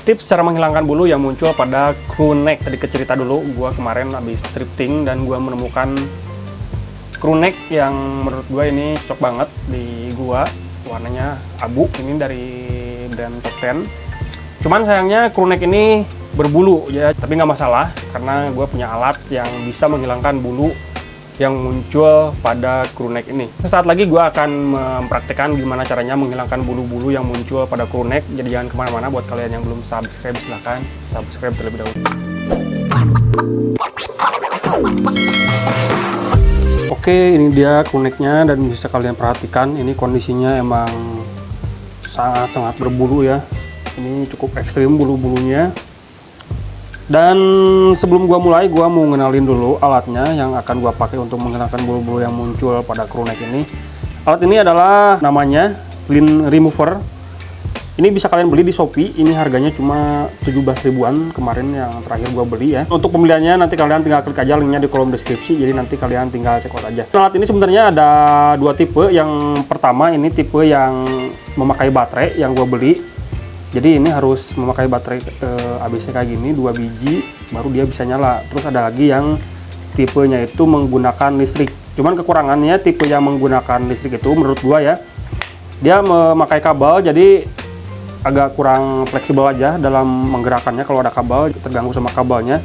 Tips cara menghilangkan bulu yang muncul pada crew neck. Sedikit cerita dulu, gua kemarin habis thrifting dan gua menemukan crew neck yang menurut gua ini cocok banget di gua. Warnanya abu, ini dari brand Top 10. Cuman sayangnya crew neck ini berbulu ya, tapi nggak masalah karena gua punya alat yang bisa menghilangkan bulu yang muncul pada crew neck ini. Sesaat lagi gue akan mempraktekkan gimana caranya menghilangkan bulu-bulu yang muncul pada crew neck. Jadi jangan kemana-mana, buat kalian yang belum subscribe silahkan subscribe terlebih dahulu. Oke, ini dia crew necknya dan bisa kalian perhatikan ini kondisinya emang sangat-sangat berbulu ya. Ini cukup ekstrim bulu-bulunya. Dan sebelum gua mulai, gua mau ngenalin dulu alatnya yang akan gua pakai untuk menghilangkan bulu-bulu yang muncul pada crew neck ini. Alat ini adalah namanya Clean Remover. Ini bisa kalian beli di Shopee. Ini harganya cuma 17 ribuan kemarin yang terakhir gua beli ya. Untuk pembeliannya nanti kalian tinggal klik aja linknya di kolom deskripsi. Jadi nanti kalian tinggal cek out aja. Alat ini sebenarnya ada dua tipe. Yang pertama ini tipe yang memakai baterai yang gua beli. Jadi ini harus memakai baterai ABC kayak gini 2 biji baru dia bisa nyala. Terus ada lagi yang tipenya itu menggunakan listrik. Cuman kekurangannya tipe yang menggunakan listrik itu menurut gua ya, dia memakai kabel jadi agak kurang fleksibel aja dalam menggerakkannya. Kalau ada kabel terganggu sama kabelnya.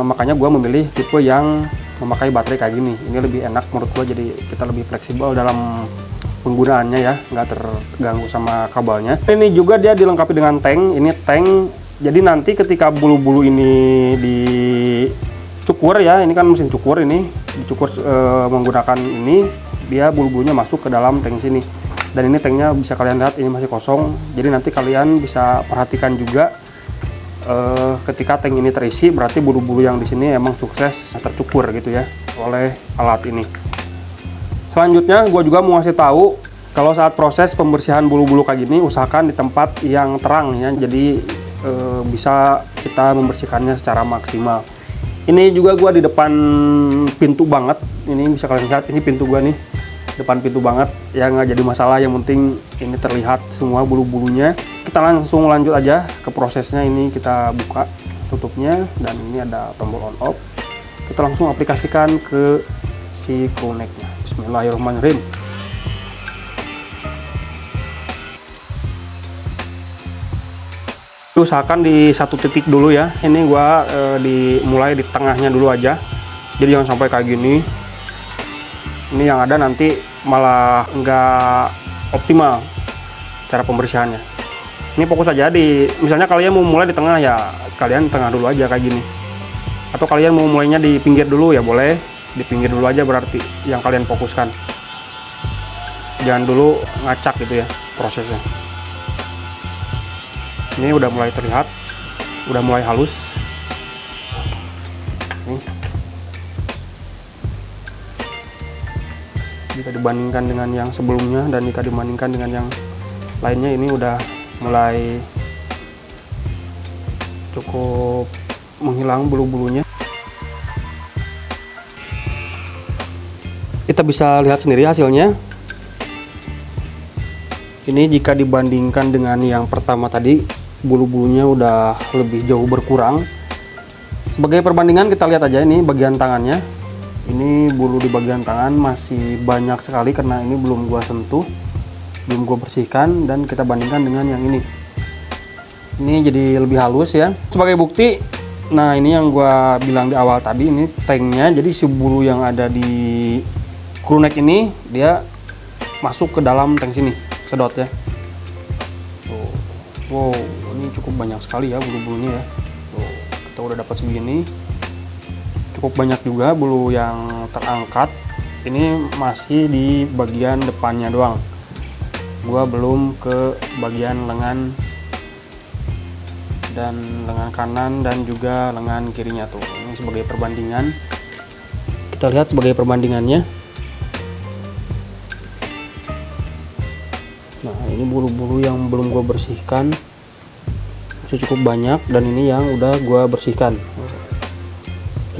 Makanya gua memilih tipe yang memakai baterai kayak gini. Ini lebih enak menurut gua, jadi kita lebih fleksibel dalam penggunaannya ya, nggak terganggu sama kabelnya. Ini juga dia dilengkapi dengan tank. Ini tank, jadi nanti ketika bulu-bulu ini dicukur ya, ini kan mesin cukur, ini dicukur menggunakan ini, dia bulu-bulunya masuk ke dalam tank sini. Dan ini tanknya bisa kalian lihat ini masih kosong. Jadi nanti kalian bisa perhatikan juga ketika tank ini terisi, berarti bulu-bulu yang di sini emang sukses tercukur gitu ya oleh alat ini. Selanjutnya, gue juga mau ngasih tahu kalau saat proses pembersihan bulu-bulu kayak gini, usahakan di tempat yang terang ya, jadi bisa kita membersihkannya secara maksimal. Ini juga gue di depan pintu banget, ini bisa kalian lihat, ini pintu gue nih, depan pintu banget, ya nggak jadi masalah, yang penting ini terlihat semua bulu-bulunya. Kita langsung lanjut aja ke prosesnya. Ini kita buka tutupnya, dan ini ada tombol on off. Kita langsung aplikasikan ke si crew necknya. Bismillahirrahmanirrahim. Usahakan di satu titik dulu ya. Ini gua mulai di tengahnya dulu aja. Jadi jangan sampai kayak gini. Ini yang ada nanti malah nggak optimal cara pembersihannya. Ini fokus aja di, misalnya kalian mau mulai di tengah ya, kalian tengah dulu aja kayak gini. Atau kalian mau mulainya di pinggir dulu ya boleh. Di pinggir dulu aja berarti yang kalian fokuskan, jangan dulu ngacak gitu ya prosesnya. Ini udah mulai terlihat, udah mulai halus. Nih, jika dibandingkan dengan yang sebelumnya dan jika dibandingkan dengan yang lainnya, ini udah mulai cukup menghilang bulu-bulunya. Kita bisa lihat sendiri hasilnya. Ini jika dibandingkan dengan yang pertama tadi, bulu-bulunya udah lebih jauh berkurang. Sebagai perbandingan kita lihat aja ini bagian tangannya. Ini bulu di bagian tangan masih banyak sekali karena ini belum gua sentuh, belum gua bersihkan, dan kita bandingkan dengan yang ini. Ini jadi lebih halus ya. Sebagai bukti, nah ini yang gua bilang di awal tadi, ini tanknya. Jadi si bulu yang ada di crew neck ini dia masuk ke dalam tank sini, sedot ya. Tuh. Wow, ini cukup banyak sekali ya bulu-bulunya ya. Tuh, kita udah dapat segini. Cukup banyak juga bulu yang terangkat. Ini masih di bagian depannya doang. Gua belum ke bagian lengan dan lengan kanan dan juga lengan kirinya tuh. Ini sebagai perbandingan. Kita lihat sebagai perbandingannya. Nah, ini bulu-bulu yang belum gue bersihkan masih cukup banyak, dan ini yang udah gue bersihkan.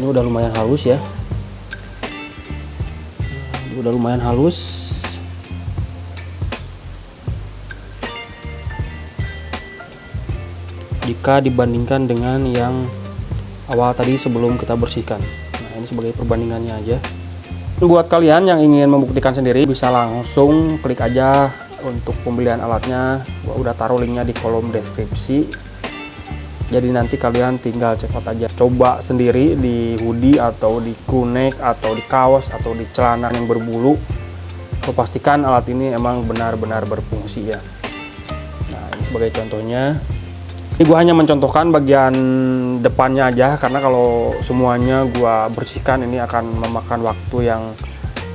Ini udah lumayan halus ya. Udah lumayan halus. jika dibandingkan dengan yang awal tadi sebelum kita bersihkan. Nah, ini sebagai perbandingannya aja. Buat kalian yang ingin membuktikan sendiri bisa langsung klik aja untuk pembelian alatnya. Gua udah taruh linknya di kolom deskripsi. Jadi nanti kalian tinggal check out aja, coba sendiri di hoodie atau di crew neck atau di kaos atau di celana yang berbulu. Lo pastikan alat ini emang benar-benar berfungsi ya. Nah, ini sebagai contohnya. Ini gue hanya mencontohkan bagian depannya aja, karena kalau semuanya gue bersihkan ini akan memakan waktu yang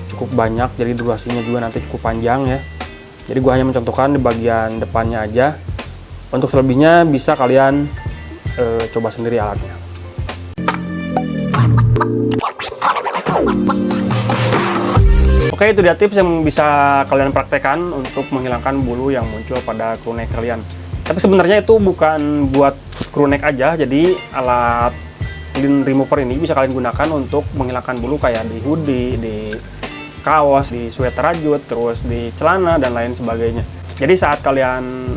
cukup banyak, jadi durasinya juga nanti cukup panjang ya. Jadi gue hanya mencontohkan di bagian depannya aja. Untuk selebihnya bisa kalian coba sendiri alatnya. Oke, itu dia tips yang bisa kalian praktekkan untuk menghilangkan bulu yang muncul pada crew neck kalian. Tapi sebenarnya itu bukan buat crew neck aja, jadi alat lint remover ini bisa kalian gunakan untuk menghilangkan bulu kayak di hoodie, di kaos, di sweater rajut, terus di celana dan lain sebagainya. Jadi saat kalian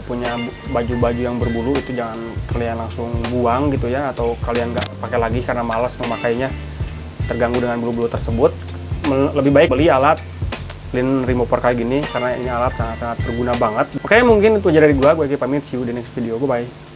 punya baju-baju yang berbulu itu jangan kalian langsung buang gitu ya, atau kalian nggak pakai lagi karena malas memakainya, terganggu dengan bulu-bulu tersebut. Lebih baik beli alat lint remover kayak gini, karena ini alat sangat-sangat berguna banget. Oke, mungkin itu aja dari gue Eki pamit, see you di next video, bye-bye.